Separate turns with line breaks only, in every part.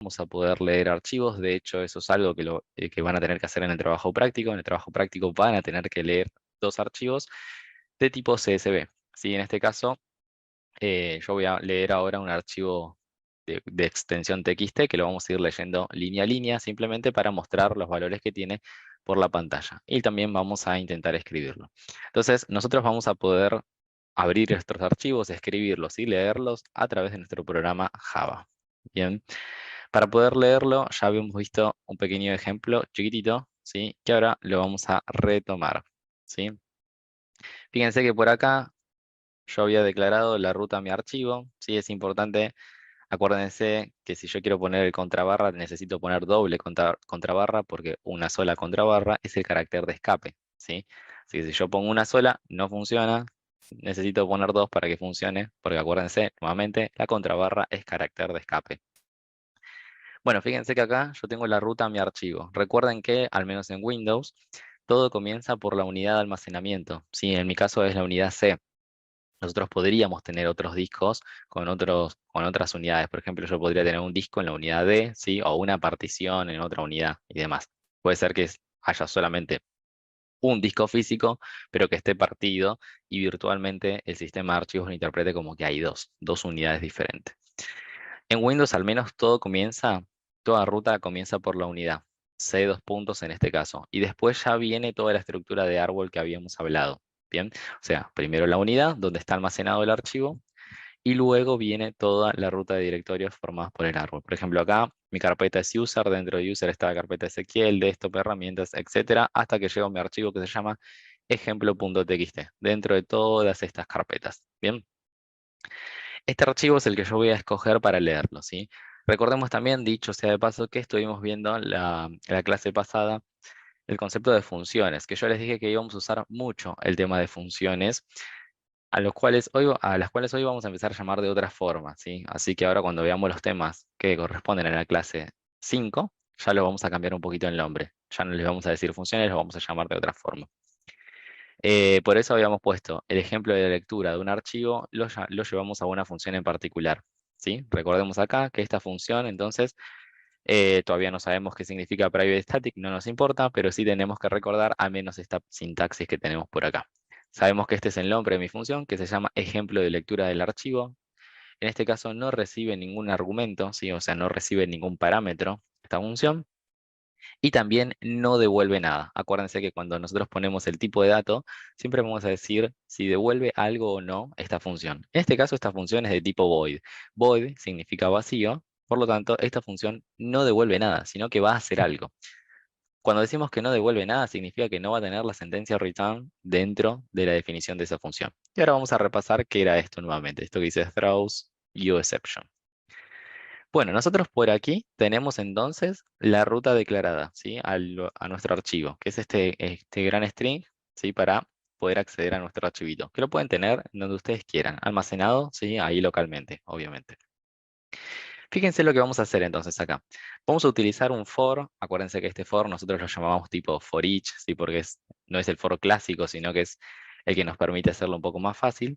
vamos a poder leer archivos. De hecho, eso es algo que van a tener que hacer en el trabajo práctico. En el trabajo práctico van a tener que leer dos archivos de tipo CSV. ¿Sí? En este caso, yo voy a leer ahora un archivo de extensión TXT que lo vamos a ir leyendo línea a línea, simplemente para mostrar los valores que tiene por la pantalla. Y también vamos a intentar escribirlo. Entonces, nosotros vamos a poder abrir estos archivos, escribirlos y leerlos a través de nuestro programa Java. Bien, para poder leerlo ya habíamos visto un pequeño ejemplo chiquitito, ¿sí? Que ahora lo vamos a retomar, ¿sí? Fíjense que por acá yo había declarado la ruta a mi archivo, ¿sí? Es importante, acuérdense que si yo quiero poner el contrabarra, necesito poner doble contrabarra porque una sola contrabarra es el carácter de escape, ¿sí? Así que si yo pongo una sola, no funciona, necesito poner dos para que funcione, porque acuérdense, nuevamente, la contrabarra es carácter de escape. Bueno, fíjense que acá yo tengo la ruta a mi archivo. Recuerden que, al menos en Windows, todo comienza por la unidad de almacenamiento, ¿sí? En mi caso es la unidad C. Nosotros podríamos tener otros discos con otras unidades. Por ejemplo, yo podría tener un disco en la unidad D, ¿sí? O una partición en otra unidad y demás. Puede ser que haya solamente un disco físico, pero que esté partido y virtualmente el sistema de archivos lo interprete como que hay dos unidades diferentes. En Windows al menos toda ruta comienza por la unidad, C dos puntos en este caso, y después ya viene toda la estructura de árbol que habíamos hablado. Bien, o sea, primero la unidad donde está almacenado el archivo y luego viene toda la ruta de directorios formadas por el árbol. Por ejemplo, acá mi carpeta es user, dentro de user está la carpeta Ezequiel, desktop, herramientas, etcétera, hasta que llega mi archivo que se llama ejemplo.txt, dentro de todas estas carpetas. Bien. Este archivo es el que yo voy a escoger para leerlo, ¿sí? Recordemos también, dicho sea de paso, que estuvimos viendo la clase pasada el concepto de funciones, que yo les dije que íbamos a usar mucho el tema de funciones, a las cuales hoy vamos a empezar a llamar de otra forma, ¿sí? Así que ahora cuando veamos los temas que corresponden a la clase 5, ya lo vamos a cambiar un poquito el nombre. Ya no les vamos a decir funciones, los vamos a llamar de otra forma. Por eso habíamos puesto el ejemplo de lectura de un archivo, lo llevamos a una función en particular, ¿sí? Recordemos acá que esta función, entonces, todavía no sabemos qué significa private static, no nos importa, pero sí tenemos que recordar al menos esta sintaxis que tenemos por acá. Sabemos que este es el nombre de mi función, que se llama ejemplo de lectura del archivo. En este caso no recibe ningún argumento, ¿sí? O sea, no recibe ningún parámetro esta función. Y también no devuelve nada. Acuérdense que cuando nosotros ponemos el tipo de dato, siempre vamos a decir si devuelve algo o no esta función. En este caso, esta función es de tipo void. Void significa vacío, por lo tanto, esta función no devuelve nada, sino que va a hacer algo. Cuando decimos que no devuelve nada, significa que no va a tener la sentencia return dentro de la definición de esa función. Y ahora vamos a repasar qué era esto nuevamente. Esto que dice throws uException. Bueno, nosotros por aquí tenemos entonces la ruta declarada, ¿sí? A nuestro archivo, que es este gran string, ¿sí? Para poder acceder a nuestro archivito, que lo pueden tener donde ustedes quieran, almacenado, ¿sí? Ahí localmente, obviamente. Fíjense lo que vamos a hacer entonces acá. Vamos a utilizar un for, acuérdense que este for nosotros lo llamamos tipo for each, ¿sí? Porque no es el for clásico, sino que es el que nos permite hacerlo un poco más fácil.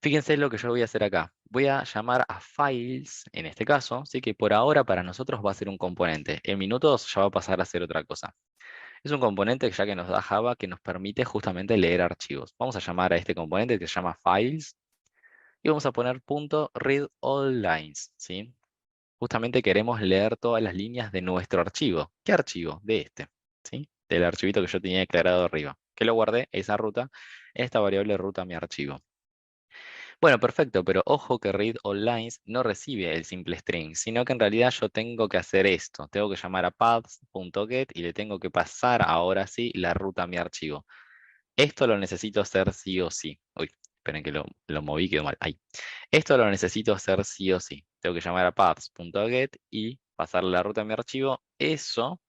Fíjense lo que yo voy a hacer acá. Voy a llamar a files, en este caso, ¿sí? Que por ahora para nosotros va a ser un componente. En minutos ya va a pasar a ser otra cosa. Es un componente ya que nos da Java que nos permite justamente leer archivos. Vamos a llamar a este componente que se llama files y vamos a poner .read all lines, ¿sí? Justamente queremos leer todas las líneas de nuestro archivo. ¿Qué archivo? De este, ¿sí? Del archivito que yo tenía declarado arriba. Que lo guardé, esa ruta, en esta variable ruta mi archivo. Bueno, perfecto, pero ojo que read all lines no recibe el simple string, sino que en realidad yo tengo que hacer esto. Tengo que llamar a paths.get y le tengo que pasar ahora sí la ruta a mi archivo. Esto lo necesito hacer sí o sí. Uy, esperen que lo moví, quedó mal. Ahí. Esto lo necesito hacer sí o sí. Tengo que llamar a paths.get y pasarle la ruta a mi archivo. Eso,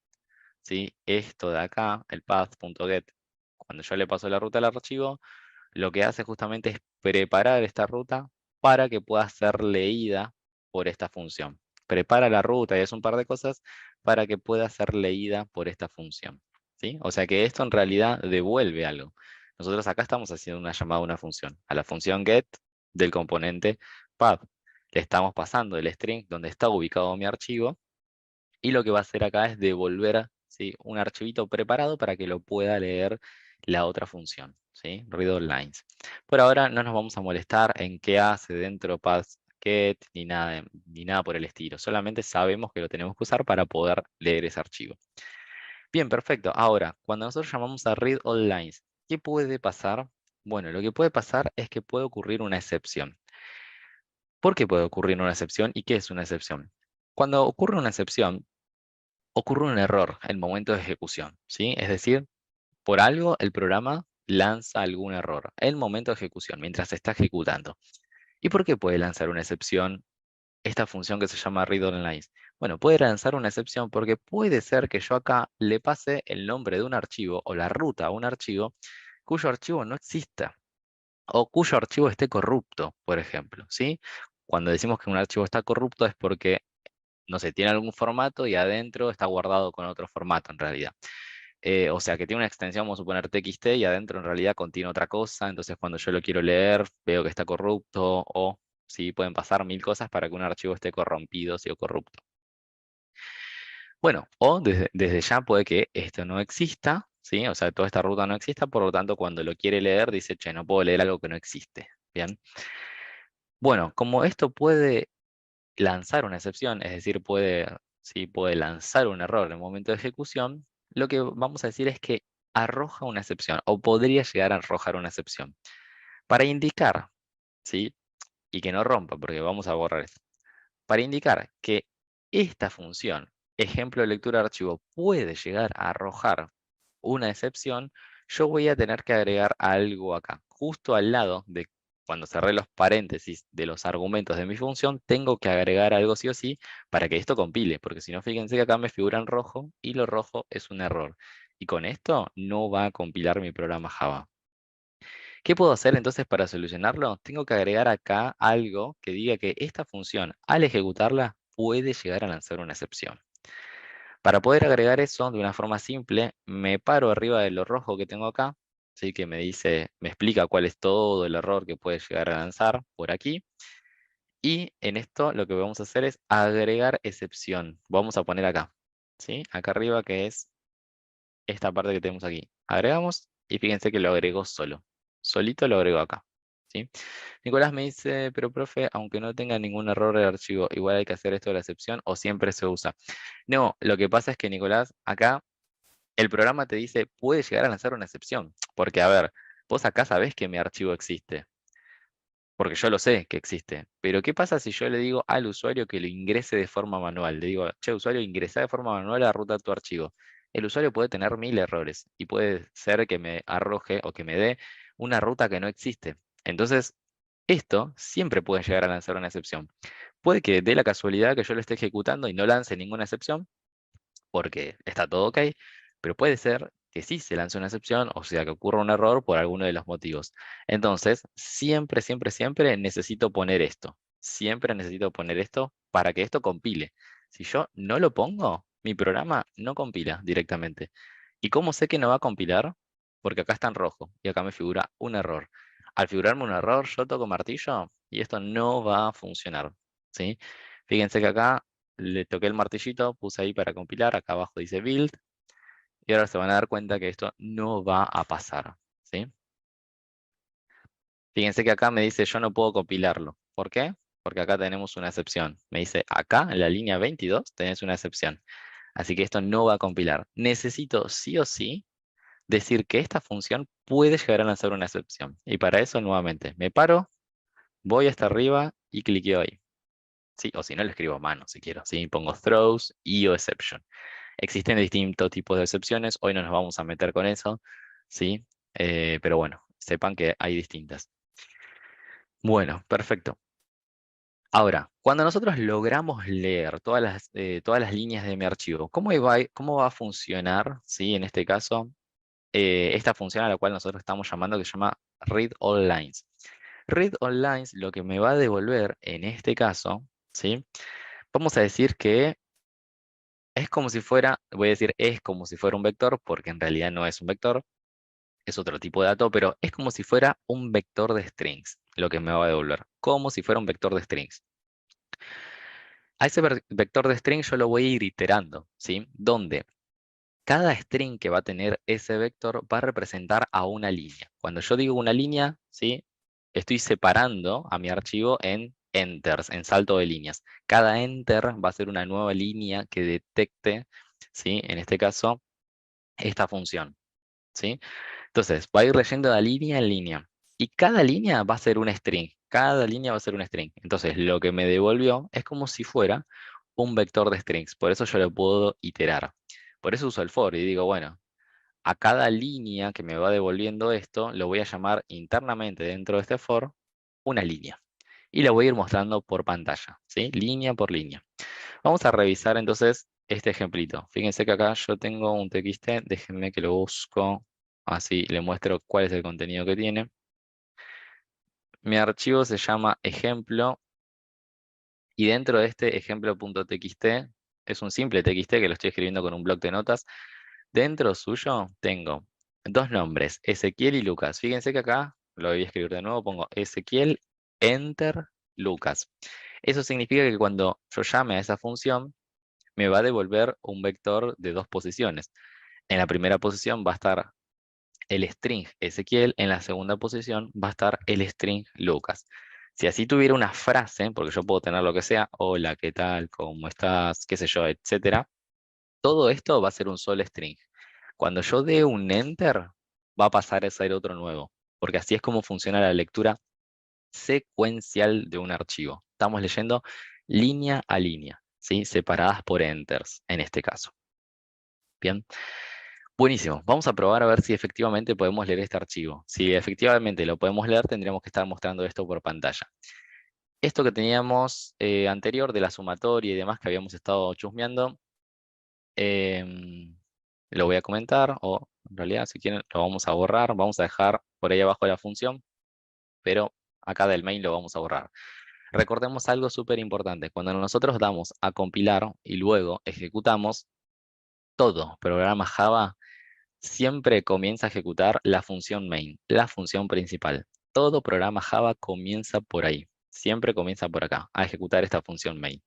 ¿sí? Esto de acá, el path.get, cuando yo le paso la ruta al archivo, lo que hace justamente es preparar esta ruta para que pueda ser leída por esta función. Prepara la ruta y es un par de cosas para que pueda ser leída por esta función, ¿sí? O sea que esto en realidad devuelve algo. Nosotros acá estamos haciendo una llamada a una función, a la función get del componente path. le estamos pasando el string donde está ubicado mi archivo, y lo que va a hacer acá es devolver, ¿sí?, un archivito preparado para que lo pueda leer la otra función, ¿sí? ReadLines. Por ahora no nos vamos a molestar en qué hace dentro passget ni nada por el estilo. Solamente sabemos que lo tenemos que usar para poder leer ese archivo. Bien, perfecto. Ahora, cuando nosotros llamamos a readLines, ¿qué puede pasar? Bueno, lo que puede pasar es que puede ocurrir una excepción. ¿Por qué puede ocurrir una excepción y qué es una excepción? Cuando ocurre una excepción, ocurre un error en el momento de ejecución, ¿sí? Es decir, por algo el programa lanza algún error en el momento de ejecución, mientras se está ejecutando. ¿Y por qué puede lanzar una excepción esta función que se llama readLines? Bueno, puede lanzar una excepción porque puede ser que yo acá le pase el nombre de un archivo o la ruta a un archivo cuyo archivo no exista o cuyo archivo esté corrupto, por ejemplo, ¿sí? Cuando decimos que un archivo está corrupto es porque, no sé, tiene algún formato y adentro está guardado con otro formato en realidad. O sea, que tiene una extensión, vamos a suponer TXT, y adentro en realidad contiene otra cosa, entonces cuando yo lo quiero leer, veo que está corrupto, o sí, pueden pasar mil cosas para que un archivo esté corrompido, sí, o corrupto. Bueno, o desde ya puede que esto no exista, ¿sí? O sea, toda esta ruta no exista, por lo tanto, cuando lo quiere leer, dice, che, no puedo leer algo que no existe. Bien. Bueno, como esto puede lanzar una excepción, es decir, sí, puede lanzar un error en el momento de ejecución, lo que vamos a decir es que arroja una excepción, o podría llegar a arrojar una excepción, para indicar, ¿sí? Y que no rompa, porque vamos a borrar esto. Para indicar que esta función, ejemplo de lectura de archivo, puede llegar a arrojar una excepción, yo voy a tener que agregar algo acá. Justo al lado de cuando cerré los paréntesis de los argumentos de mi función, tengo que agregar algo sí o sí para que esto compile, porque si no, fíjense que acá me figura en rojo y lo rojo es un error. Y con esto no va a compilar mi programa Java. ¿Qué puedo hacer entonces para solucionarlo? Tengo que agregar acá algo que diga que esta función, al ejecutarla, puede llegar a lanzar una excepción. Para poder agregar eso de una forma simple, me paro arriba de lo rojo que tengo acá, ¿sí? Que me dice, me explica cuál es todo el error que puede llegar a lanzar por aquí. Y en esto lo que vamos a hacer es agregar excepción. Vamos a poner acá, ¿sí? Acá arriba, que es esta parte que tenemos aquí. Agregamos y fíjense que lo agregó solo. Solito lo agregó acá, ¿sí? Nicolás me dice, pero profe, aunque no tenga ningún error el archivo, igual hay que hacer esto de la excepción o siempre se usa. No, lo que pasa es que, Nicolás, acá el programa te dice, puede llegar a lanzar una excepción. Porque, a ver, vos acá sabés que mi archivo existe. Porque yo lo sé que existe. Pero, ¿qué pasa si yo le digo al usuario que lo ingrese de forma manual? Le digo, che, usuario, ingresa de forma manual la ruta de tu archivo. El usuario puede tener 1000 errores y puede ser que me arroje o que me dé una ruta que no existe. Entonces, esto siempre puede llegar a lanzar una excepción. Puede que dé la casualidad que yo lo esté ejecutando y no lance ninguna excepción, porque está todo ok, pero puede ser que sí se lance una excepción, o sea, que ocurra un error por alguno de los motivos. Entonces, siempre, siempre, siempre necesito poner esto. Siempre necesito poner esto para que esto compile. Si yo no lo pongo, mi programa no compila directamente. ¿Y cómo sé que no va a compilar? Porque acá está en rojo y acá me figura un error. Al figurarme un error, yo toco martillo y esto no va a funcionar, ¿sí? Fíjense que acá le toqué el martillito, puse ahí para compilar, acá abajo dice build, y ahora se van a dar cuenta que esto no va a pasar, ¿sí? Fíjense que acá me dice yo no puedo compilarlo. ¿Por qué? Porque acá tenemos una excepción. Me dice acá, en la línea 22, tenés una excepción. Así que esto no va a compilar. Necesito sí o sí decir que esta función puede llegar a lanzar una excepción. Y para eso, nuevamente, me paro, voy hasta arriba y cliqueo ahí. Sí, o si no, lo escribo a mano, si quiero. ¿Sí? Pongo throws y o exception. Existen distintos tipos de excepciones, hoy no nos vamos a meter con eso, ¿sí? Pero bueno, sepan que hay distintas. Bueno, perfecto. Ahora, cuando nosotros logramos leer todas las líneas de mi archivo, cómo va a funcionar, ¿sí? En este caso, esta función a la cual nosotros estamos llamando, que se llama read all lines. Read all lines lo que me va a devolver en este caso, ¿sí? Vamos a decir que es como si fuera, voy a decir es como si fuera un vector, porque en realidad no es un vector, es otro tipo de dato, pero es como si fuera un vector de strings, lo que me va a devolver, como si fuera un vector de strings. A ese vector de string yo lo voy a ir iterando, ¿sí? Donde cada string que va a tener ese vector va a representar a una línea. Cuando yo digo una línea, ¿sí? Estoy separando a mi archivo en enters, en salto de líneas. Cada enter va a ser una nueva línea que detecte, ¿sí? En este caso, esta función, ¿sí? Entonces, va a ir leyendo de línea en línea. Y cada línea va a ser un string. Cada línea va a ser un string. Entonces, lo que me devolvió es como si fuera un vector de strings. Por eso yo lo puedo iterar. Por eso uso el for y digo, bueno, a cada línea que me va devolviendo esto, lo voy a llamar internamente dentro de este for una línea. Y la voy a ir mostrando por pantalla, ¿sí? Línea por línea. Vamos a revisar entonces este ejemplito. Fíjense que acá yo tengo un TXT, déjenme que lo busco, así le muestro cuál es el contenido que tiene. Mi archivo se llama ejemplo, y dentro de este ejemplo.txt, es un simple TXT que lo estoy escribiendo con un bloc de notas. Dentro suyo tengo dos nombres, Ezequiel y Lucas. Fíjense que acá, lo voy a escribir de nuevo, pongo Ezequiel, enter, Lucas. Eso significa que cuando yo llame a esa función, me va a devolver un vector de dos posiciones. En la primera posición va a estar el string Ezequiel, en la segunda posición va a estar el string Lucas. Si así tuviera una frase, porque yo puedo tener lo que sea, hola, ¿qué tal? ¿Cómo estás? ¿Qué sé yo? Etcétera. Todo esto va a ser un solo string. Cuando yo dé un enter, va a pasar a ser otro nuevo, porque así es como funciona la lectura secuencial de un archivo. Estamos leyendo línea a línea, ¿sí? Separadas por enters, en este caso. Bien, buenísimo. Vamos a probar a ver si efectivamente podemos leer este archivo. Si efectivamente lo podemos leer, tendríamos que estar mostrando esto por pantalla. Esto que teníamos anterior de la sumatoria y demás que habíamos estado chusmeando, lo voy a comentar, o en realidad si quieren lo vamos a borrar. Vamos a dejar por ahí abajo la función, pero acá del main lo vamos a borrar. Recordemos algo súper importante. Cuando nosotros damos a compilar y luego ejecutamos, todo programa Java siempre comienza a ejecutar la función main, la función principal. Todo programa Java comienza por ahí. Siempre comienza por acá, a ejecutar esta función main.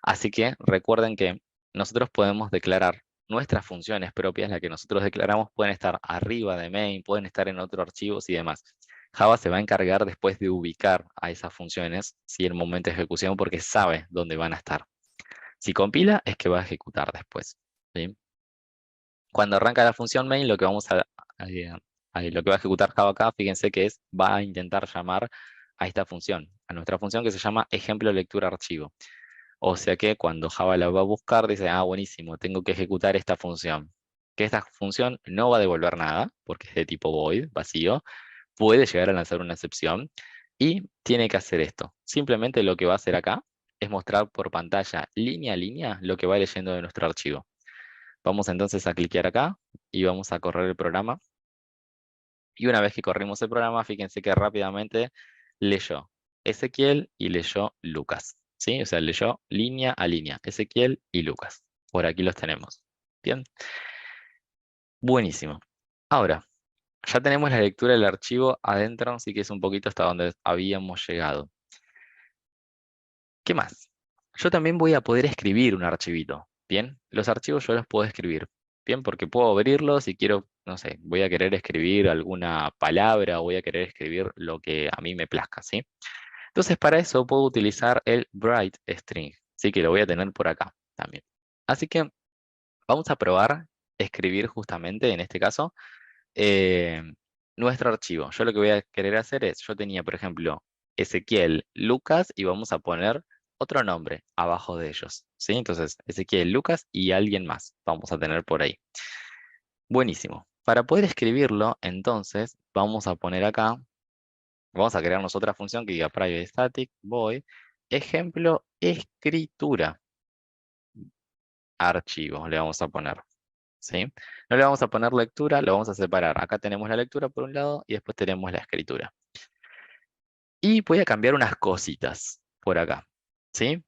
Así que recuerden que nosotros podemos declarar nuestras funciones propias, las que nosotros declaramos pueden estar arriba de main, pueden estar en otros archivos y demás. Java se va a encargar después de ubicar a esas funciones, si en el momento de ejecución, porque sabe dónde van a estar. Si compila, es que va a ejecutar después, ¿sí? Cuando arranca la función main, lo que vamos lo que va a ejecutar Java acá, fíjense que va a intentar llamar a esta función, a nuestra función que se llama ejemplo lectura archivo. O sea que cuando Java la va a buscar, dice, ah, buenísimo, tengo que ejecutar esta función. Que esta función no va a devolver nada, porque es de tipo void, vacío. Puede llegar a lanzar una excepción. Y tiene que hacer esto. Simplemente lo que va a hacer acá es mostrar por pantalla, línea a línea, lo que va leyendo de nuestro archivo. Vamos entonces a cliquear acá y vamos a correr el programa. Y una vez que corrimos el programa, fíjense que rápidamente leyó Ezequiel y leyó Lucas. ¿Sí? O sea, leyó línea a línea, Ezequiel y Lucas. Por aquí los tenemos. Bien. Buenísimo. Ahora, ya tenemos la lectura del archivo adentro, así que es un poquito hasta donde habíamos llegado. ¿Qué más? Yo también voy a poder escribir un archivito. Bien, los archivos yo los puedo escribir. Bien, porque puedo abrirlos y quiero, no sé, voy a querer escribir alguna palabra o voy a querer escribir lo que a mí me plazca, ¿sí? Entonces, para eso puedo utilizar el write string, ¿sí? Que lo voy a tener por acá también. Así que vamos a probar escribir justamente, en este caso, eh, nuestro archivo. Yo lo que voy a querer hacer es, yo tenía, por ejemplo, Ezequiel, Lucas, y vamos a poner otro nombre abajo de ellos, ¿sí? Entonces, Ezequiel, Lucas y alguien más vamos a tener por ahí. Buenísimo. Para poder escribirlo, entonces, vamos a poner acá, vamos a crearnos otra función que diga private static void, ejemplo, escritura, archivo, le vamos a poner. ¿Sí? No le vamos a poner lectura, lo vamos a separar. Acá tenemos la lectura por un lado y después tenemos la escritura. Y voy a cambiar unas cositas por acá, ¿sí?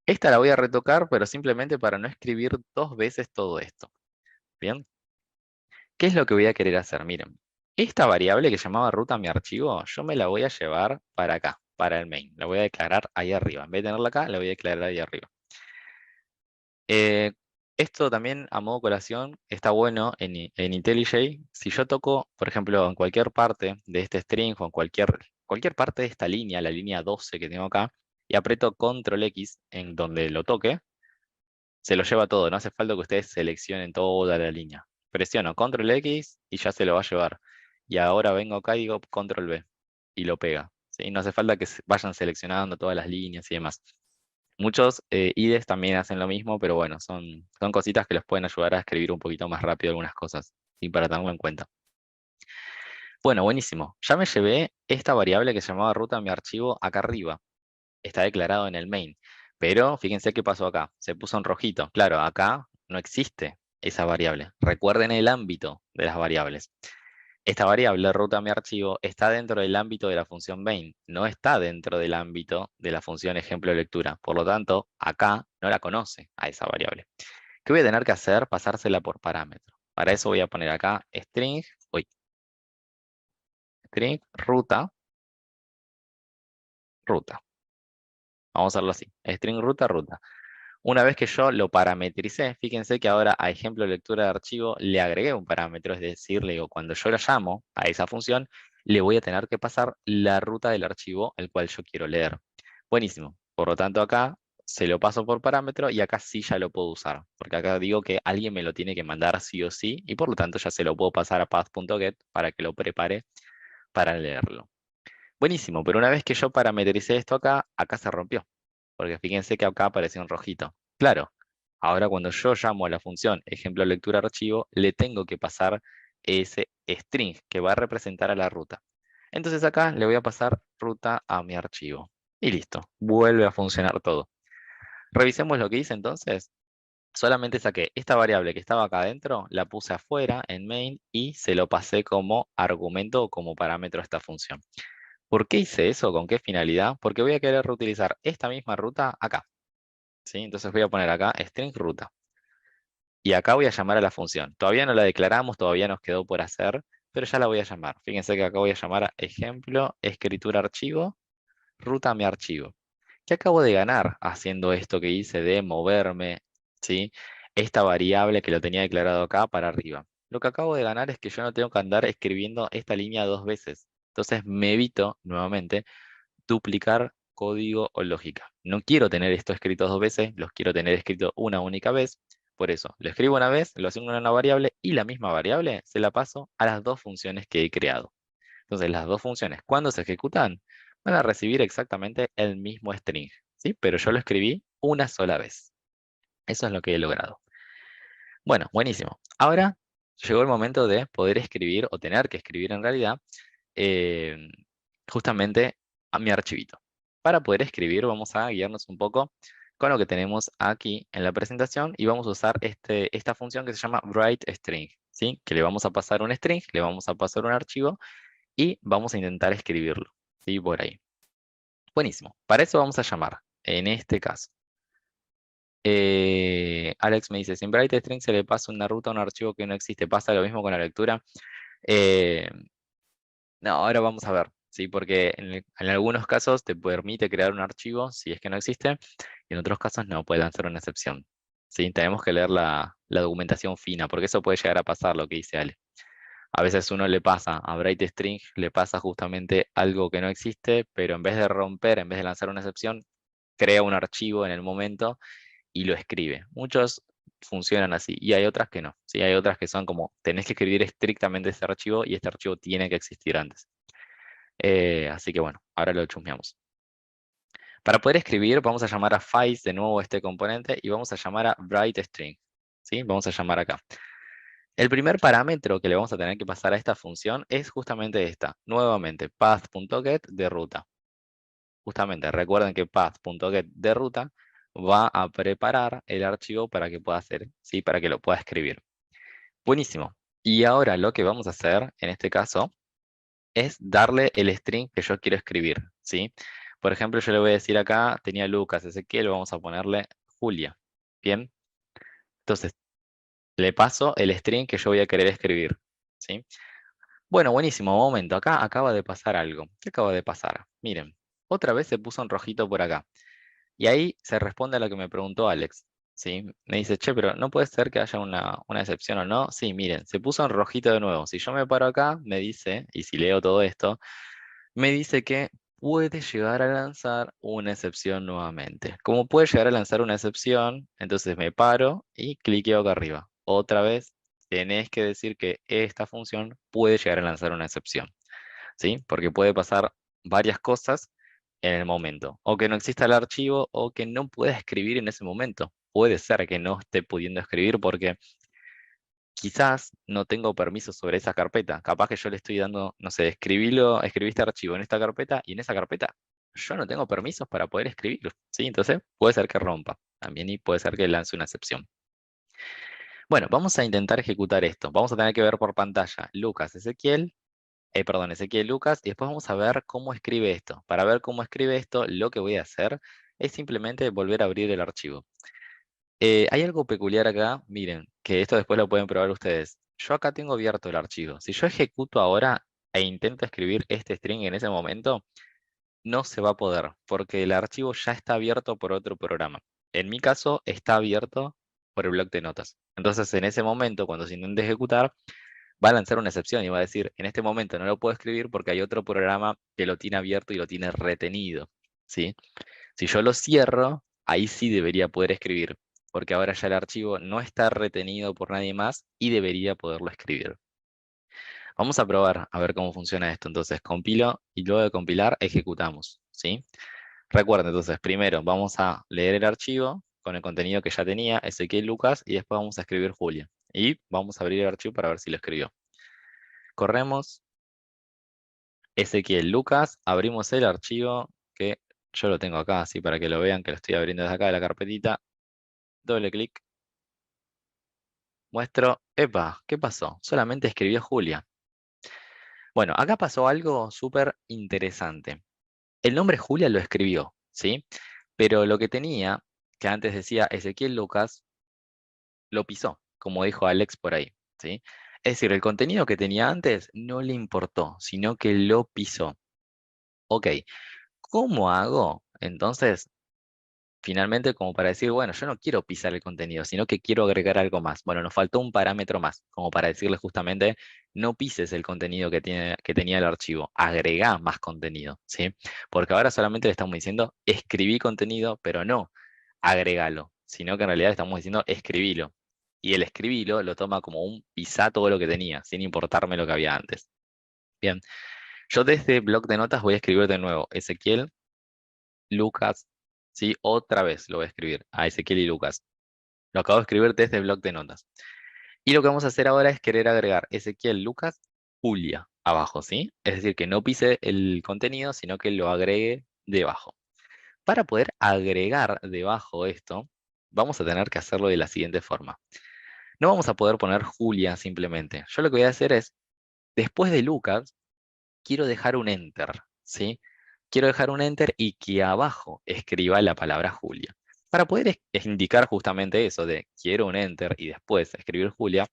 Esta la voy a retocar, pero simplemente para no escribir dos veces todo esto, ¿bien? ¿Qué es lo que voy a querer hacer? Miren, esta variable que llamaba ruta mi archivo, yo me la voy a llevar para acá, para el main. La voy a declarar ahí arriba. En vez de tenerla acá, la voy a declarar ahí arriba. Esto también, a modo colación, está bueno en IntelliJ. Si yo toco, por ejemplo, en cualquier parte de este string o en cualquier parte de esta línea, la línea 12 que tengo acá, y aprieto Control X en donde lo toque, se lo lleva todo. No hace falta que ustedes seleccionen toda la línea. Presiono Control X y ya se lo va a llevar. Y ahora vengo acá y digo Control V y lo pega. ¿Sí? No hace falta que vayan seleccionando todas las líneas y demás. Muchos IDEs también hacen lo mismo, pero bueno, son cositas que les pueden ayudar a escribir un poquito más rápido algunas cosas, y para tenerlo en cuenta. Bueno, buenísimo. Ya me llevé esta variable que se llamaba ruta a mi archivo acá arriba. Está declarado en el main. Pero fíjense qué pasó acá. Se puso en rojito. Claro, acá no existe esa variable. Recuerden el ámbito de las variables. Esta variable ruta a mi archivo está dentro del ámbito de la función main, no está dentro del ámbito de la función ejemplo de lectura. Por lo tanto, acá no la conoce a esa variable. ¿Qué voy a tener que hacer? Pasársela por parámetro. Para eso voy a poner acá string ruta. Vamos a hacerlo así. String ruta. Una vez que yo lo parametricé, fíjense que ahora a ejemplo de lectura de archivo le agregué un parámetro, es decir, le digo, cuando yo la llamo a esa función, le voy a tener que pasar la ruta del archivo el cual yo quiero leer. Buenísimo. Por lo tanto, acá se lo paso por parámetro y acá sí ya lo puedo usar, porque acá digo que alguien me lo tiene que mandar sí o sí, y por lo tanto ya se lo puedo pasar a path.get para que lo prepare para leerlo. Buenísimo, pero una vez que yo parametricé esto acá se rompió, porque fíjense que acá apareció un rojito. Claro, ahora cuando yo llamo a la función ejemplo lectura archivo, le tengo que pasar ese string que va a representar a la ruta. Entonces acá le voy a pasar ruta a mi archivo. Y listo, vuelve a funcionar todo. Revisemos lo que hice entonces. Solamente saqué esta variable que estaba acá adentro, la puse afuera en main y se lo pasé como argumento o como parámetro a esta función. ¿Por qué hice eso? ¿Con qué finalidad? Porque voy a querer reutilizar esta misma ruta acá. ¿Sí? Entonces voy a poner acá string ruta. Y acá voy a llamar a la función. Todavía no la declaramos, todavía nos quedó por hacer, pero ya la voy a llamar. Fíjense que acá voy a llamar a ejemplo, escritura archivo, ruta a mi archivo. ¿Qué acabo de ganar haciendo esto que hice de moverme, ¿sí? Esta variable que lo tenía declarado acá para arriba? Lo que acabo de ganar es que yo no tengo que andar escribiendo esta línea dos veces. Entonces me evito, nuevamente, duplicar código o lógica. No quiero tener esto escrito dos veces, los quiero tener escrito una única vez. Por eso, lo escribo una vez, lo asigno a una variable y la misma variable se la paso a las dos funciones que he creado. Entonces, las dos funciones, cuando se ejecutan, van a recibir exactamente el mismo string, ¿sí? Pero yo lo escribí una sola vez. Eso es lo que he logrado. Bueno, buenísimo. Ahora llegó el momento de poder escribir, o tener que escribir en realidad, eh, justamente a mi archivito. Para poder escribir vamos a guiarnos un poco con lo que tenemos aquí en la presentación y vamos a usar esta función que se llama writeString, ¿sí? Que le vamos a pasar un string, le vamos a pasar un archivo y vamos a intentar escribirlo, ¿sí? Por ahí. Buenísimo. Para eso vamos a llamar, en este caso. Alex me dice, sin writeString se le pasa una ruta a un archivo que no existe. ¿Pasa lo mismo con la lectura? Eh, No, ahora vamos a ver, ¿sí? Porque en algunos casos te permite crear un archivo si es que no existe, y en otros casos no, puede lanzar una excepción. ¿Sí? Tenemos que leer la documentación fina, porque eso puede llegar a pasar, lo que dice Ale. A veces uno le pasa, a writeString le pasa justamente algo que no existe, pero en vez de romper, en vez de lanzar una excepción, crea un archivo en el momento y lo escribe. Muchos funcionan así, y hay otras que no. ¿Sí? Hay otras que son como, tenés que escribir estrictamente este archivo, y este archivo tiene que existir antes. Así que bueno, ahora lo chusmeamos. Para poder escribir, vamos a llamar a files de nuevo este componente y vamos a llamar a writeString. ¿Sí? Vamos a llamar acá. El primer parámetro que le vamos a tener que pasar a esta función es justamente esta. Nuevamente, path.get de ruta. Justamente, recuerden que path.get de ruta va a preparar el archivo para que pueda hacer, ¿sí? Para que lo pueda escribir. Buenísimo. Y ahora lo que vamos a hacer, en este caso, es darle el string que yo quiero escribir, ¿sí? Por ejemplo, yo le voy a decir acá, tenía Lucas, Ezequiel, vamos a ponerle Julia, ¿bien? Entonces, le paso el string que yo voy a querer escribir, ¿sí? Bueno, buenísimo, momento, acá acaba de pasar algo. ¿Qué acaba de pasar? Miren, otra vez se puso en rojito por acá. Y ahí se responde a lo que me preguntó Alex, ¿sí? Me dice, che, pero no puede ser que haya una excepción o no. Sí, miren, se puso en rojito de nuevo. Si yo me paro acá, me dice, y si leo todo esto, me dice que puede llegar a lanzar una excepción nuevamente. Como puede llegar a lanzar una excepción, entonces me paro y cliqueo acá arriba. Otra vez, tenés que decir que esta función puede llegar a lanzar una excepción, ¿sí? Porque puede pasar varias cosas en el momento. O que no exista el archivo o que no pueda escribir en ese momento. Puede ser que no esté pudiendo escribir porque quizás no tengo permiso sobre esa carpeta. Capaz que yo le estoy dando, no sé, escribí este archivo en esta carpeta y en esa carpeta yo no tengo permisos para poder escribirlo, ¿sí? Entonces puede ser que rompa también y puede ser que lance una excepción. Bueno, vamos a intentar ejecutar esto. Vamos a tener que ver por pantalla Lucas, Ezequiel, perdón, Ezequiel, Lucas, y después vamos a ver cómo escribe esto. Para ver cómo escribe esto, lo que voy a hacer es simplemente volver a abrir el archivo. Hay algo peculiar acá, miren, que esto después lo pueden probar ustedes. Yo acá tengo abierto el archivo. Si yo ejecuto ahora e intento escribir este string en ese momento, no se va a poder, porque el archivo ya está abierto por otro programa. En mi caso, está abierto por el bloc de notas. Entonces, en ese momento, cuando se intente ejecutar, va a lanzar una excepción y va a decir, en este momento no lo puedo escribir porque hay otro programa que lo tiene abierto y lo tiene retenido, ¿sí? Si yo lo cierro, ahí sí debería poder escribir, porque ahora ya el archivo no está retenido por nadie más y debería poderlo escribir. Vamos a probar a ver cómo funciona esto. Entonces, compilo y luego de compilar, ejecutamos, ¿sí? Recuerden, entonces, primero vamos a leer el archivo con el contenido que ya tenía, Ezequiel Lucas, y después vamos a escribir Julia. Y vamos a abrir el archivo para ver si lo escribió. Corremos, Ezequiel Lucas, abrimos el archivo que yo lo tengo acá, así para que lo vean que lo estoy abriendo desde acá de la carpetita. Doble clic, muestro, epa, ¿qué pasó? Solamente escribió Julia. Bueno, acá pasó algo súper interesante. El nombre Julia lo escribió, ¿sí? Pero lo que tenía, que antes decía Ezequiel Lucas, lo pisó, como dijo Alex por ahí, ¿sí? Es decir, el contenido que tenía antes no le importó, sino que lo pisó. Ok, ¿cómo hago? Entonces, finalmente, como para decir, bueno, yo no quiero pisar el contenido, sino que quiero agregar algo más. Bueno, nos faltó un parámetro más, como para decirle justamente, no pises el contenido que tenía el archivo, agregá más contenido, ¿sí? Porque ahora solamente le estamos diciendo, escribí contenido, pero no, agregalo, sino que en realidad le estamos diciendo, escribilo. Y el escribilo lo toma como un pisá todo lo que tenía, sin importarme lo que había antes. Bien, yo desde bloc de notas voy a escribir de nuevo, Ezequiel, Lucas, ¿sí? Otra vez lo voy a escribir a Ezequiel y Lucas. Lo acabo de escribir desde el bloc de notas. Y lo que vamos a hacer ahora es querer agregar Ezequiel, Lucas, Julia abajo, ¿sí? Es decir, que no pise el contenido, sino que lo agregue debajo. Para poder agregar debajo esto, vamos a tener que hacerlo de la siguiente forma. No vamos a poder poner Julia simplemente. Yo lo que voy a hacer es, después de Lucas, quiero dejar un enter, ¿sí? Quiero dejar un enter y que abajo escriba la palabra Julia. Para poder indicar justamente eso de quiero un enter y después escribir Julia,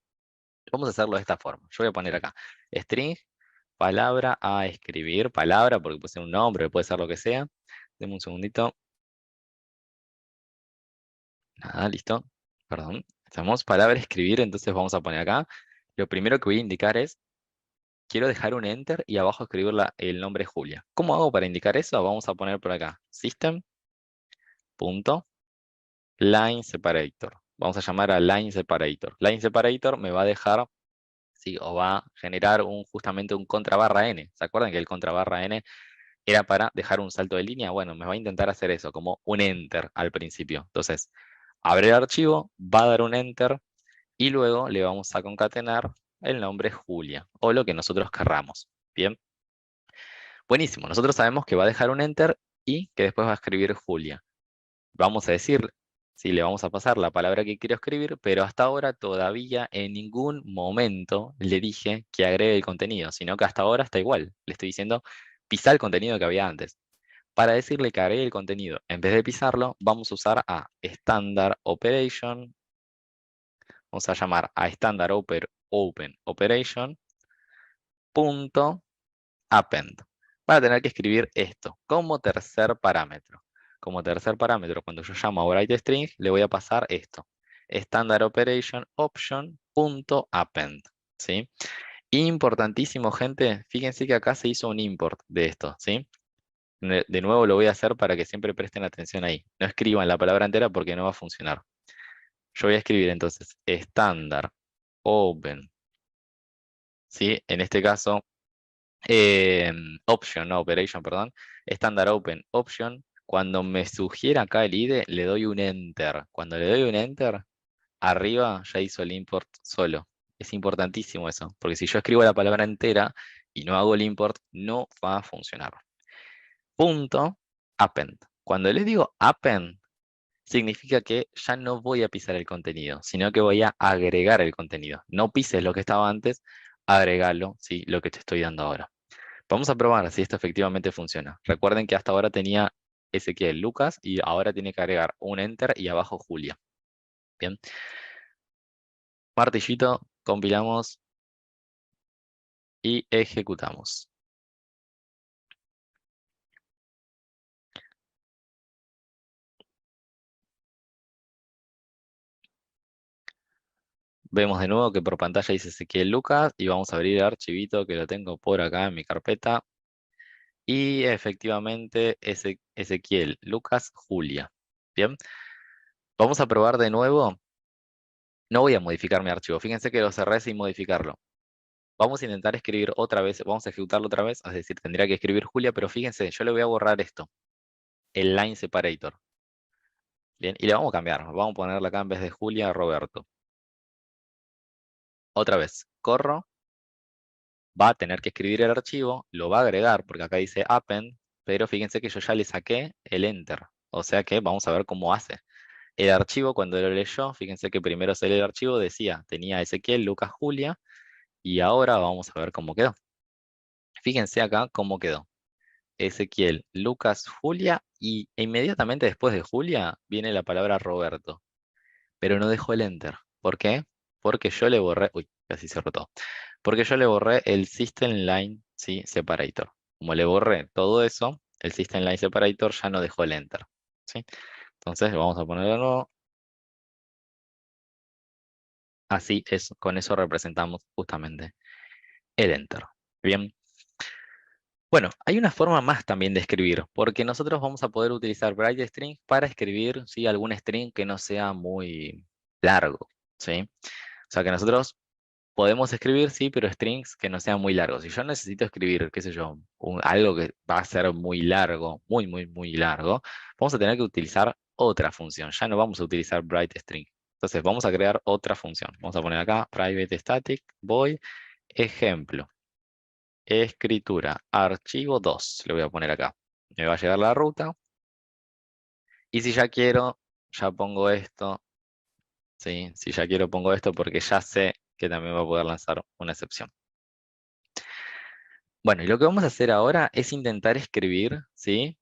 vamos a hacerlo de esta forma. Yo voy a poner acá string, palabra a escribir, palabra, porque puede ser un nombre, puede ser lo que sea. Deme un segundito. Nada, listo. Perdón. Estamos palabra a escribir, entonces vamos a poner acá. Lo primero que voy a indicar es quiero dejar un enter y abajo escribir el nombre Julia. ¿Cómo hago para indicar eso? Vamos a poner por acá system.line separator. Vamos a llamar a line separator. Line separator me va a dejar, sí, o va a generar justamente un contra barra n. ¿Se acuerdan que el contra barra n era para dejar un salto de línea? Bueno, me va a intentar hacer eso, como un enter al principio. Entonces, abre el archivo, va a dar un enter y luego le vamos a concatenar el nombre Julia o lo que nosotros querramos. Bien. Buenísimo, nosotros sabemos que va a dejar un enter y que después va a escribir Julia. Vamos a decir, si le vamos a pasar la palabra que quiero escribir, pero hasta ahora todavía en ningún momento le dije que agregue el contenido, sino que hasta ahora está igual. Le estoy diciendo pisar el contenido que había antes. Para decirle que agregue el contenido, en vez de pisarlo, vamos a usar a standard operation. Vamos a llamar a standard open operation punto append. van a tener que escribir esto como tercer parámetro. Como tercer parámetro, cuando yo llamo a WriteString, le voy a pasar esto. Standard Operation Option.append. ¿Sí? Importantísimo, gente. Fíjense que acá se hizo un import de esto. ¿Sí? De nuevo lo voy a hacer para que siempre presten atención ahí. No escriban la palabra entera porque no va a funcionar. Yo voy a escribir entonces standard open, ¿sí? En este caso, option, no operation, perdón. Standard open option. Cuando me sugiera acá el IDE, le doy un enter. Cuando le doy un enter, arriba ya hizo el import solo. Es importantísimo eso, porque si yo escribo la palabra entera y no hago el import, no va a funcionar. Punto append. Cuando les digo append, significa que ya no voy a pisar el contenido, sino que voy a agregar el contenido. No pises lo que estaba antes, agregalo, ¿sí? Lo que te estoy dando ahora. Vamos a probar si esto efectivamente funciona. Recuerden que hasta ahora tenía Ezequiel Lucas y ahora tiene que agregar un enter y abajo Julia. Bien. Martillito, compilamos y ejecutamos. Vemos de nuevo que por pantalla dice Ezequiel Lucas y vamos a abrir el archivito que lo tengo por acá en mi carpeta. Y efectivamente Ezequiel Lucas Julia. Bien. Vamos a probar de nuevo. No voy a modificar mi archivo. Fíjense que lo cerré sin modificarlo. Vamos a intentar escribir otra vez, vamos a ejecutarlo otra vez, es decir, tendría que escribir Julia, pero fíjense, yo le voy a borrar esto, el line separator. Bien, y le vamos a cambiar, vamos a ponerle acá en vez de Julia, Roberto. Otra vez, corro, va a tener que escribir el archivo, lo va a agregar, porque acá dice append, pero fíjense que yo ya le saqué el enter, o sea que vamos a ver cómo hace. El archivo, cuando lo leyó, fíjense que primero se lee el archivo, decía, tenía Ezequiel, Lucas, Julia, y ahora vamos a ver cómo quedó. Fíjense acá cómo quedó. Ezequiel, Lucas, Julia e inmediatamente después de Julia viene la palabra Roberto, pero no dejó el enter. ¿Por qué? Porque yo le borré, uy, casi cerró todo. Porque yo le borré el System Line, ¿sí? Separator. Como le borré todo eso, el System Line Separator ya no dejó el enter, ¿sí? Entonces vamos a ponerlo de nuevo. Así es, con eso representamos justamente el enter. Bien. Bueno, hay una forma más también de escribir, porque nosotros vamos a poder utilizar Bright String para escribir, ¿sí? Algún string que no sea muy largo, ¿sí? O sea que nosotros podemos escribir, sí, pero strings que no sean muy largos. Si yo necesito escribir, qué sé yo, algo que va a ser muy largo, muy largo, vamos a tener que utilizar otra función. Ya no vamos a utilizar Bright String. Entonces vamos a crear otra función. Vamos a poner acá private static void ejemplo. Escritura, archivo 2, le voy a poner acá. Me va a llegar la ruta. Y si ya quiero, ya pongo esto. ¿Sí? Si ya quiero, pongo esto porque ya sé que también va a poder lanzar una excepción. Bueno, y lo que vamos a hacer ahora es intentar escribir, ¿sí?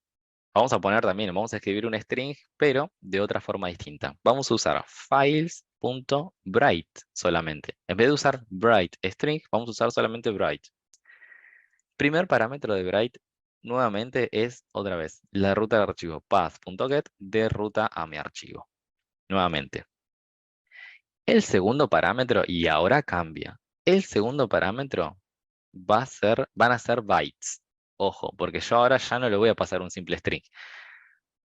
Vamos a poner también, vamos a escribir un string, pero de otra forma distinta. Vamos a usar files.write solamente. En vez de usar write string, vamos a usar solamente write. Primer parámetro de Bright nuevamente es otra vez la ruta del archivo path.get de ruta a mi archivo. Nuevamente. El segundo parámetro, y ahora cambia. El segundo parámetro van a ser bytes. Ojo, porque yo ahora ya no le voy a pasar un simple string.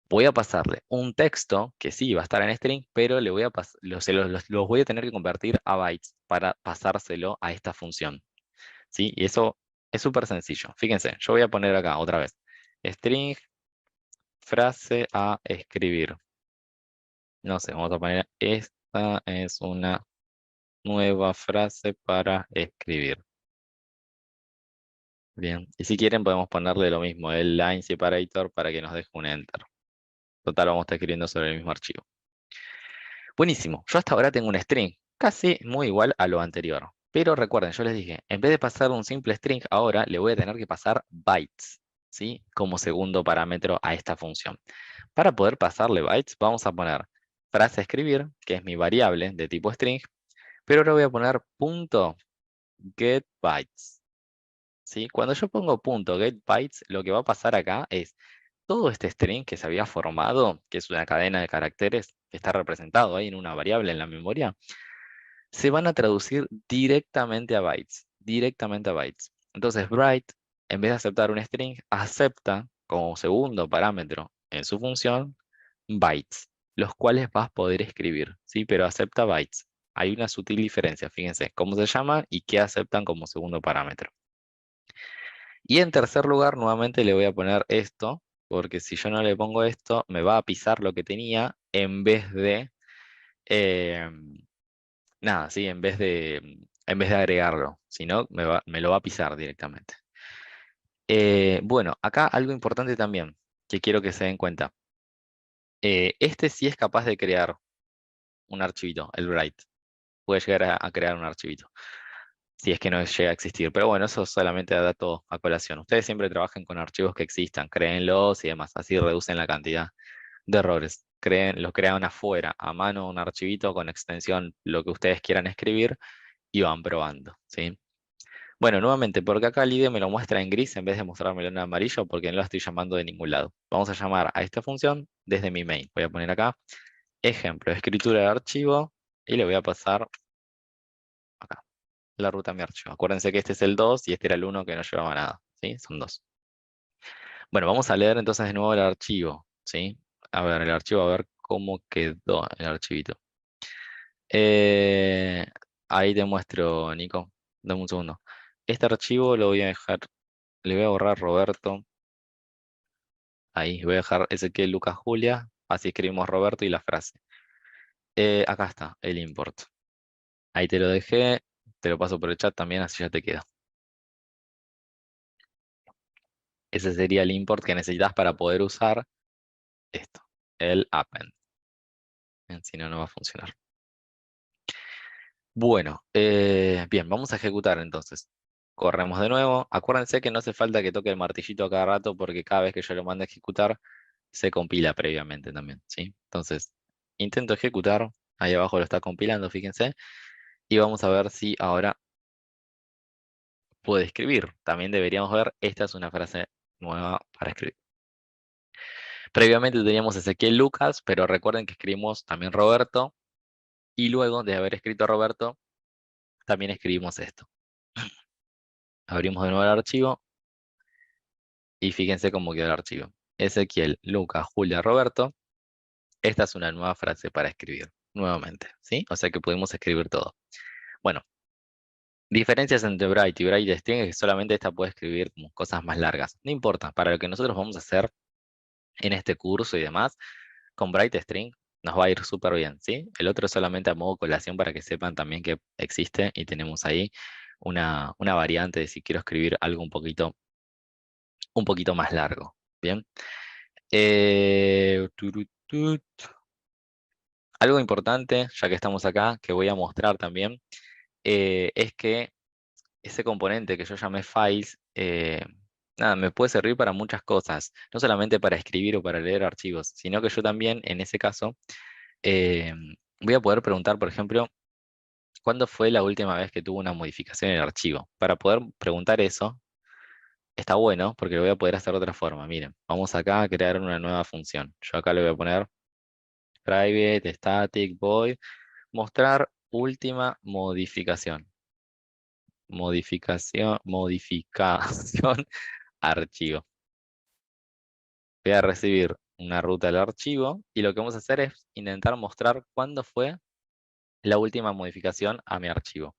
Voy a pasarle un texto que sí va a estar en string, pero le voy a los voy a tener que convertir a bytes para pasárselo a esta función. ¿Sí? Y eso es súper sencillo. Fíjense, yo voy a poner acá otra vez. String, frase a escribir. No sé, vamos a poner, esta es una nueva frase para escribir. Bien, y si quieren podemos ponerle lo mismo, el line separator para que nos deje un enter. Total, vamos a estar escribiendo sobre el mismo archivo. Buenísimo, yo hasta ahora tengo un string, casi muy igual a lo anterior. Pero recuerden, yo les dije, en vez de pasar un simple string, ahora le voy a tener que pasar bytes, ¿sí? Como segundo parámetro a esta función. Para poder pasarle bytes, vamos a poner frase a escribir, que es mi variable de tipo string, pero ahora voy a poner punto get bytes. ¿sí? Cuando yo pongo punto get bytes, lo que va a pasar acá es todo este string que se había formado, que es una cadena de caracteres que está representado ahí en una variable en la memoria, se van a traducir directamente a bytes, directamente a bytes. Entonces, Bright, en vez de aceptar un string, acepta como segundo parámetro en su función bytes, los cuales vas a poder escribir, ¿sí? Pero acepta bytes. Hay una sutil diferencia, fíjense, cómo se llama y qué aceptan como segundo parámetro. Y en tercer lugar, nuevamente le voy a poner esto, porque si yo no le pongo esto, me va a pisar lo que tenía eh, nada, sí, en vez de agregarlo, si no, me lo va a pisar directamente. Bueno, acá algo importante también que quiero que se den cuenta. Este sí es capaz de crear un archivito, el Bright. Puede llegar a crear un archivito, si es que no llega a existir. Pero bueno, eso solamente da dato a colación. Ustedes siempre trabajen con archivos que existan, créenlos y demás. Así reducen la cantidad de errores. Los crean afuera, a mano, un archivito con extensión, lo que ustedes quieran escribir y van probando, ¿sí? Bueno, nuevamente, porque acá el IDE me lo muestra en gris en vez de mostrármelo en amarillo porque no lo estoy llamando de ningún lado. Vamos a llamar a esta función desde mi main. Voy a poner acá, ejemplo, escritura de archivo y le voy a pasar acá, la ruta a mi archivo. Acuérdense que este es el 2 y este era el 1 que no llevaba nada, ¿sí? Son dos. Bueno, vamos a leer entonces de nuevo el archivo, ¿sí? A ver, el archivo, a ver cómo quedó el archivito. Eh, Ahí te muestro, Nico. Dame un segundo. Este archivo lo voy a dejar, le voy a borrar Roberto. Ahí voy a dejar Ezequiel, Lucas, Julia. Así escribimos Roberto y la frase. Acá está, el import. Ahí te lo dejé. Te lo paso por el chat también, así ya te queda. Ese sería el import que necesitas para poder usar esto, el append. Si no, no va a funcionar. Bueno, bien, vamos a ejecutar entonces. Corremos de nuevo. Acuérdense que no hace falta que toque el martillito a cada rato porque cada vez que yo lo mande a ejecutar, se compila previamente también, ¿sí? Entonces, intento ejecutar. Ahí abajo lo está compilando, fíjense. Y vamos a ver si ahora puede escribir. También deberíamos ver, esta es una frase nueva para escribir. Previamente teníamos Ezequiel Lucas, pero recuerden que escribimos también Roberto. Y luego de haber escrito Roberto, también escribimos esto. Abrimos de nuevo el archivo y fíjense cómo quedó el archivo. Ezequiel, Lucas, Julia, Roberto. Esta es una nueva frase para escribir nuevamente, ¿sí? O sea que pudimos escribir todo. Bueno, diferencias entre Bright y Bright String es que solamente esta puede escribir como cosas más largas. No importa, para lo que nosotros vamos a hacer en este curso y demás, con Bright String nos va a ir súper bien, ¿sí? El otro es solamente a modo colación para que sepan también que existe y tenemos ahí una variante de si quiero escribir algo un poquito más largo, ¿bien? Turutut. Algo importante, ya que estamos acá, que voy a mostrar también, es que ese componente que yo llamé files, nada, me puede servir para muchas cosas, no solamente para escribir o para leer archivos, sino que yo también, en ese caso, eh, voy a poder preguntar, por ejemplo, ¿cuándo fue la última vez que tuvo una modificación en el archivo? Para poder preguntar eso, está bueno, porque lo voy a poder hacer de otra forma. Miren, vamos acá a crear una nueva función. Yo acá le voy a poner private, static, void, mostrar última modificación. Modificación, archivo. Voy a recibir una ruta del archivo y lo que vamos a hacer es intentar mostrar cuándo fue la última modificación a mi archivo.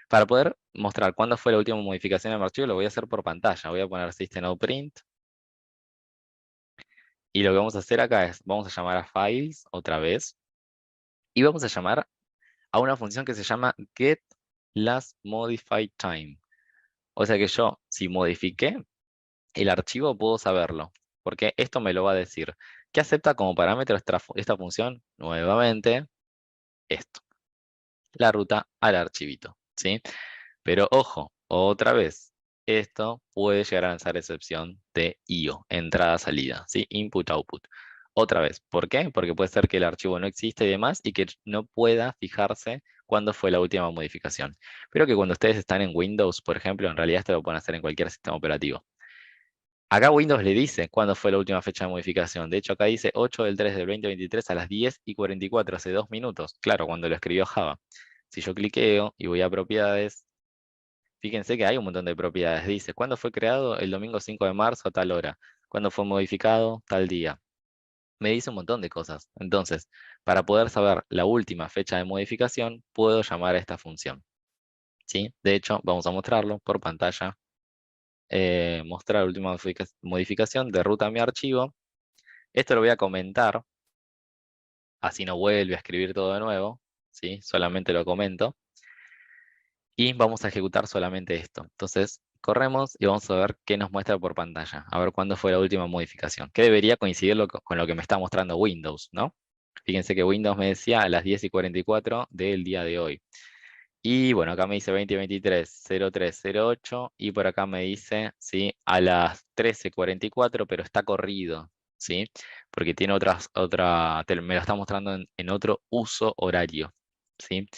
Para poder mostrar cuándo fue la última modificación a mi archivo, lo voy a hacer por pantalla. Voy a poner system.out.print y lo que vamos a hacer acá es, vamos a llamar a files otra vez y vamos a llamar a una función que se llama getLastModifiedTime. O sea que yo, si modifiqué el archivo, puedo saberlo, porque esto me lo va a decir. ¿Qué acepta como parámetro esta función? Nuevamente, esto, la ruta al archivito, ¿sí? Pero ojo, otra vez, esto puede llegar a lanzar excepción de IO, entrada-salida, ¿sí? Input-output. otra vez. ¿Por qué? Porque puede ser que el archivo no existe y demás y que no pueda fijarse cuándo fue la última modificación. Pero que cuando ustedes están en Windows, por ejemplo, en realidad esto lo pueden hacer en cualquier sistema operativo. Acá Windows le dice cuándo fue la última fecha de modificación. De hecho, acá dice 8/3/2023 a las 10:44, hace 2 minutos. Claro, cuando lo escribió Java. Si yo cliqueo y voy a propiedades, fíjense que hay un montón de propiedades. Dice, ¿cuándo fue creado? El domingo 5 de marzo a tal hora. ¿Cuándo fue modificado? Tal día. Me dice un montón de cosas. Entonces, para poder saber la última fecha de modificación, puedo llamar a esta función. ¿Sí? De hecho, vamos a mostrarlo por pantalla. Mostrar la última modificación de ruta a mi archivo. Esto lo voy a comentar, así no vuelve a escribir todo de nuevo. ¿Sí? Solamente lo comento. Y vamos a ejecutar solamente esto. Entonces, corremos y vamos a ver qué nos muestra por pantalla. A ver cuándo fue la última modificación. Que debería coincidir con lo que me está mostrando Windows, ¿no? Fíjense que Windows me decía a las 10:44 del día de hoy. Y bueno, acá me dice 2023-03-08 y por acá me dice, ¿sí? A las 13:44, pero está corrido, ¿sí? Porque tiene me lo está mostrando en otro uso horario, ¿sí?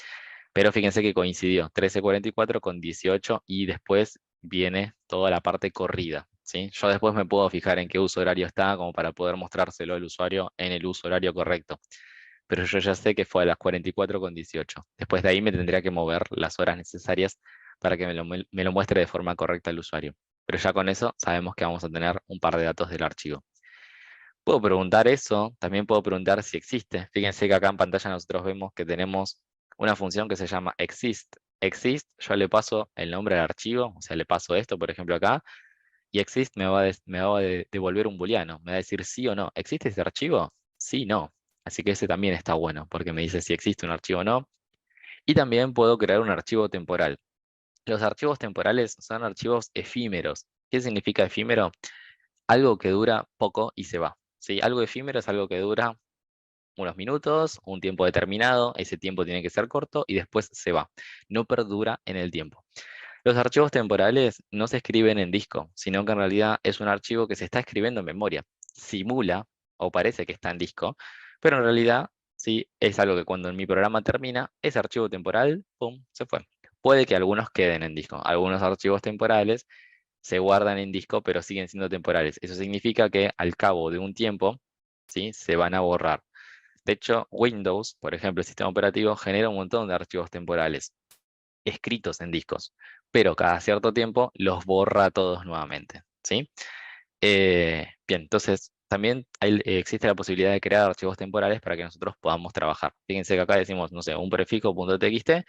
Pero fíjense que coincidió 13:44 con 18 y después viene toda la parte corrida, ¿sí? Yo después me puedo fijar en qué uso horario está como para poder mostrárselo al usuario en el uso horario correcto. Pero yo ya sé que fue a las 44:18. Después de ahí me tendría que mover las horas necesarias para que me lo muestre de forma correcta al usuario. Pero ya con eso sabemos que vamos a tener un par de datos del archivo. Puedo preguntar eso, también puedo preguntar si existe. Fíjense que acá en pantalla nosotros vemos que tenemos una función que se llama exist. Exist, yo le paso el nombre al archivo, o sea, le paso esto, por ejemplo, acá, y exist me va a devolver un booleano, me va a decir sí o no. ¿Existe ese archivo? Sí, no. Así que ese también está bueno, porque me dice si existe un archivo o no. Y también puedo crear un archivo temporal. Los archivos temporales son archivos efímeros. ¿Qué significa efímero? Algo que dura poco y se va. ¿Sí? Algo efímero es algo que dura unos minutos, un tiempo determinado, ese tiempo tiene que ser corto y después se va. No perdura en el tiempo. Los archivos temporales no se escriben en disco, sino que en realidad es un archivo que se está escribiendo en memoria. Simula o parece que está en disco, pero en realidad sí es algo que cuando mi programa termina, ese archivo temporal, ¡pum!, se fue. Puede que algunos queden en disco. Algunos archivos temporales se guardan en disco, pero siguen siendo temporales. Eso significa que al cabo de un tiempo, ¿sí?, se van a borrar. De hecho, Windows, por ejemplo, el sistema operativo, genera un montón de archivos temporales escritos en discos, pero cada cierto tiempo los borra todos nuevamente, ¿sí? Bien, entonces también existe la posibilidad de crear archivos temporales para que nosotros podamos trabajar. Fíjense que acá decimos, no sé, un prefijo .txt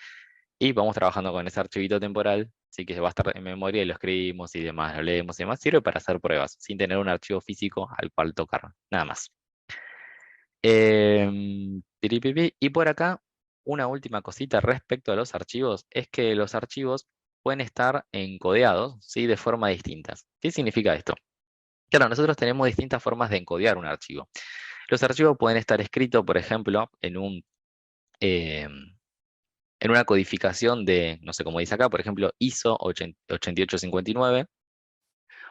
y vamos trabajando con ese archivito temporal, sí que va a estar en memoria y lo escribimos y demás, lo leemos y demás. Sirve para hacer pruebas, sin tener un archivo físico al cual tocar, nada más. Piripipi. Y por acá, una última cosita respecto a los archivos, es que los archivos pueden estar encodeados, ¿sí?, de forma distintas. ¿Qué significa esto? Claro, nosotros tenemos distintas formas de encodear un archivo. Los archivos pueden estar escritos, por ejemplo, em, en una codificación de, no sé cómo dice acá, por ejemplo, ISO 8859,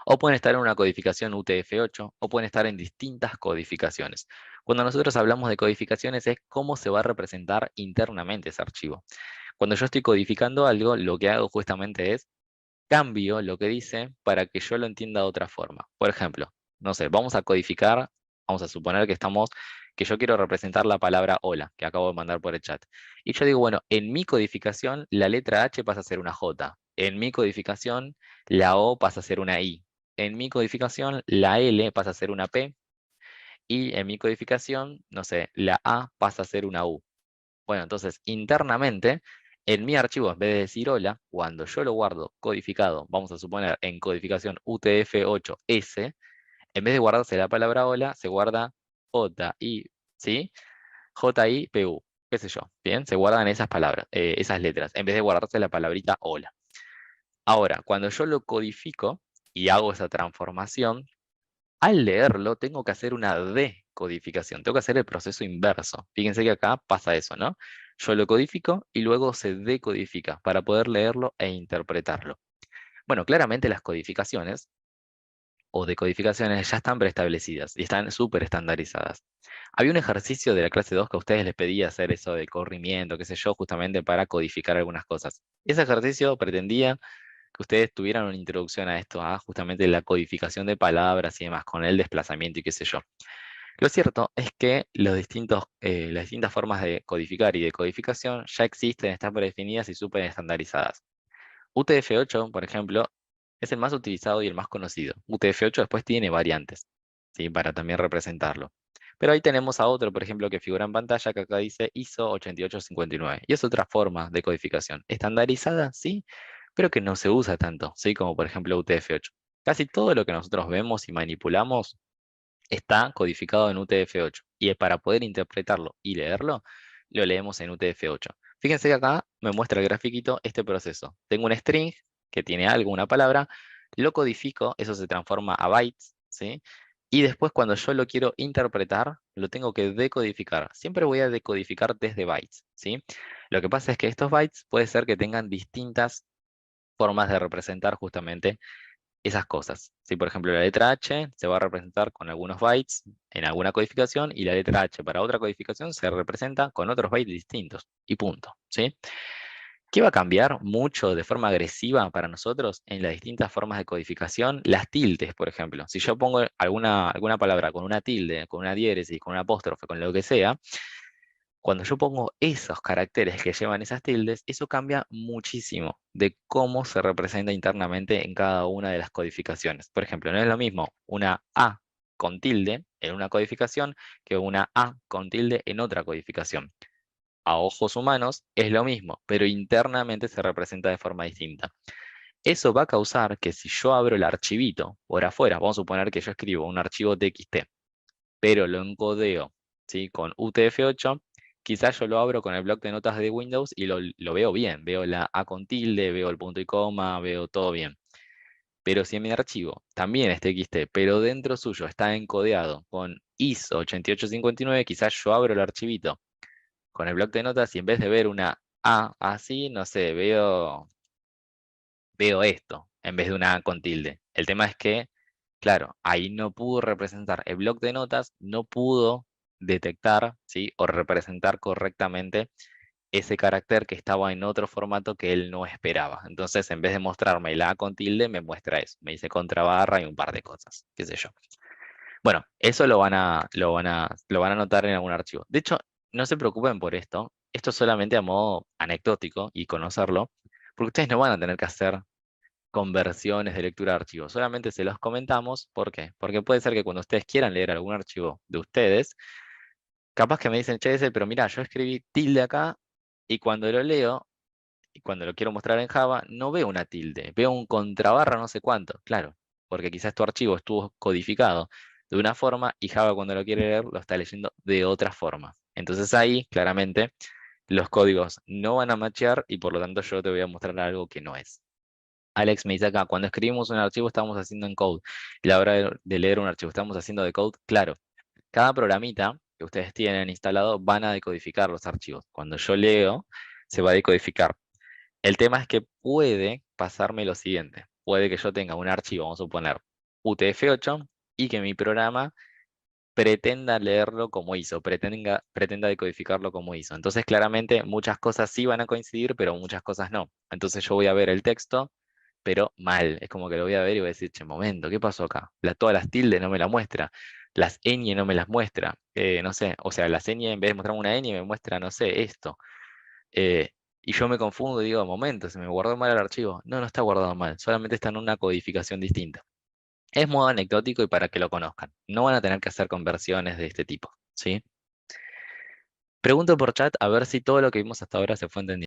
o pueden estar en una codificación UTF-8, o pueden estar en distintas codificaciones. Cuando nosotros hablamos de codificaciones es cómo se va a representar internamente ese archivo. Cuando yo estoy codificando algo, lo que hago justamente es cambio lo que dice para que yo lo entienda de otra forma. Por ejemplo, no sé, vamos a codificar, vamos a suponer que yo quiero representar la palabra hola, que acabo de mandar por el chat. Y yo digo, bueno, en mi codificación la letra H pasa a ser una J. En mi codificación la O pasa a ser una I. En mi codificación la L pasa a ser una P. Y en mi codificación, no sé, la A pasa a ser una U. Bueno, entonces internamente, en mi archivo, en vez de decir hola, cuando yo lo guardo codificado, vamos a suponer en codificación UTF-8S, en vez de guardarse la palabra hola, se guarda J-I, ¿sí? J-I-P-U, qué sé yo, ¿bien? Se guardan esas palabras, esas letras, en vez de guardarse la palabrita hola. Ahora, cuando yo lo codifico y hago esa transformación, al leerlo tengo que hacer una decodificación, tengo que hacer el proceso inverso. Fíjense que acá pasa eso, ¿no? Yo lo codifico y luego se decodifica para poder leerlo e interpretarlo. Bueno, claramente las codificaciones o de codificaciones ya están preestablecidas y están súper estandarizadas. Había un ejercicio de la clase 2 que a ustedes les pedía hacer eso de corrimiento, qué sé yo, justamente para codificar algunas cosas. Ese ejercicio pretendía que ustedes tuvieran una introducción a esto, a justamente la codificación de palabras y demás, con el desplazamiento y qué sé yo. Lo cierto es que las distintas formas de codificar y de codificación ya existen, están predefinidas y súper estandarizadas. UTF-8, por ejemplo, es el más utilizado y el más conocido. UTF-8 después tiene variantes, ¿sí? Para también representarlo. Pero ahí tenemos a otro, por ejemplo, que figura en pantalla, que acá dice ISO 8859. Y es otra forma de codificación. Estandarizada, sí, pero que no se usa tanto, ¿sí? Como por ejemplo UTF-8. Casi todo lo que nosotros vemos y manipulamos está codificado en UTF-8. Y para poder interpretarlo y leerlo, lo leemos en UTF-8. Fíjense que acá me muestra el grafiquito este proceso. Tengo un string que tiene algo, una palabra, lo codifico, eso se transforma a bytes, ¿sí? Y después cuando yo lo quiero interpretar, lo tengo que decodificar. Siempre voy a decodificar desde bytes, ¿sí? Lo que pasa es que estos bytes puede ser que tengan distintas formas de representar justamente esas cosas. Si, por ejemplo, la letra H se va a representar con algunos bytes en alguna codificación y la letra H para otra codificación se representa con otros bytes distintos y punto, ¿sí? ¿Qué va a cambiar mucho de forma agresiva para nosotros en las distintas formas de codificación? Las tildes, por ejemplo. Si yo pongo alguna palabra con una tilde, con una diéresis, con un apóstrofe, con lo que sea, cuando yo pongo esos caracteres que llevan esas tildes, eso cambia muchísimo de cómo se representa internamente en cada una de las codificaciones. Por ejemplo, no es lo mismo una A con tilde en una codificación que una A con tilde en otra codificación. A ojos humanos es lo mismo, pero internamente se representa de forma distinta. Eso va a causar que si yo abro el archivito por afuera, vamos a suponer que yo escribo un archivo TXT, pero lo encodeo, ¿sí? Con UTF-8, quizás yo lo abro con el bloc de notas de Windows y lo veo bien, veo la A con tilde, veo el punto y coma, veo todo bien. Pero si en mi archivo también es TXT, pero dentro suyo está encodeado con ISO 8859, quizás yo abro el archivito con el bloc de notas y en vez de ver una A así, no sé, veo esto en vez de una A con tilde. El tema es que, claro, ahí no pudo representar, el bloc de notas no pudo detectar, ¿sí? O representar correctamente ese carácter que estaba en otro formato que él no esperaba. Entonces, en vez de mostrarme la A con tilde, me muestra eso. Me dice contrabarra y un par de cosas, qué sé yo. Bueno, eso lo van a notar en algún archivo. De hecho, no se preocupen por esto. Esto es solamente a modo anecdótico y conocerlo, porque ustedes no van a tener que hacer conversiones de lectura de archivos. Solamente se los comentamos. ¿Por qué? Porque puede ser que cuando ustedes quieran leer algún archivo de ustedes, capaz que me dicen, che, ese, pero mira, yo escribí tilde acá y cuando lo leo y cuando lo quiero mostrar en Java, no veo una tilde, veo un contrabarra no sé cuánto. Claro, porque quizás tu archivo estuvo codificado de una forma y Java cuando lo quiere leer lo está leyendo de otra forma. Entonces ahí, claramente, los códigos no van a matchear y por lo tanto yo te voy a mostrar algo que no es. Alex me dice acá, cuando escribimos un archivo estamos haciendo encode. Y a la hora de leer un archivo estamos haciendo decode. Claro, cada programita que ustedes tienen instalado van a decodificar los archivos. Cuando yo leo, se va a decodificar. El tema es que puede pasarme lo siguiente. Puede que yo tenga un archivo, vamos a suponer UTF-8, y que mi programa pretenda leerlo como hizo, pretenda decodificarlo como hizo. Entonces, claramente, muchas cosas sí van a coincidir, pero muchas cosas no. Entonces yo voy a ver el texto pero mal. Es como que lo voy a ver y voy a decir, che, momento, ¿qué pasó acá? Todas las tildes no me la muestra, las ñ no me las muestra, no sé, o sea, las ñ en vez de mostrarme una ñ me muestra, no sé, esto. Eh, y yo me confundo y digo, momento, se me guardó mal el archivo. No, no está guardado mal, solamente está en una codificación distinta. Es modo anecdótico y para que lo conozcan. No van a tener que hacer conversiones de este tipo, ¿sí? Pregunto por chat a ver si todo lo que vimos hasta ahora se fue entendiendo.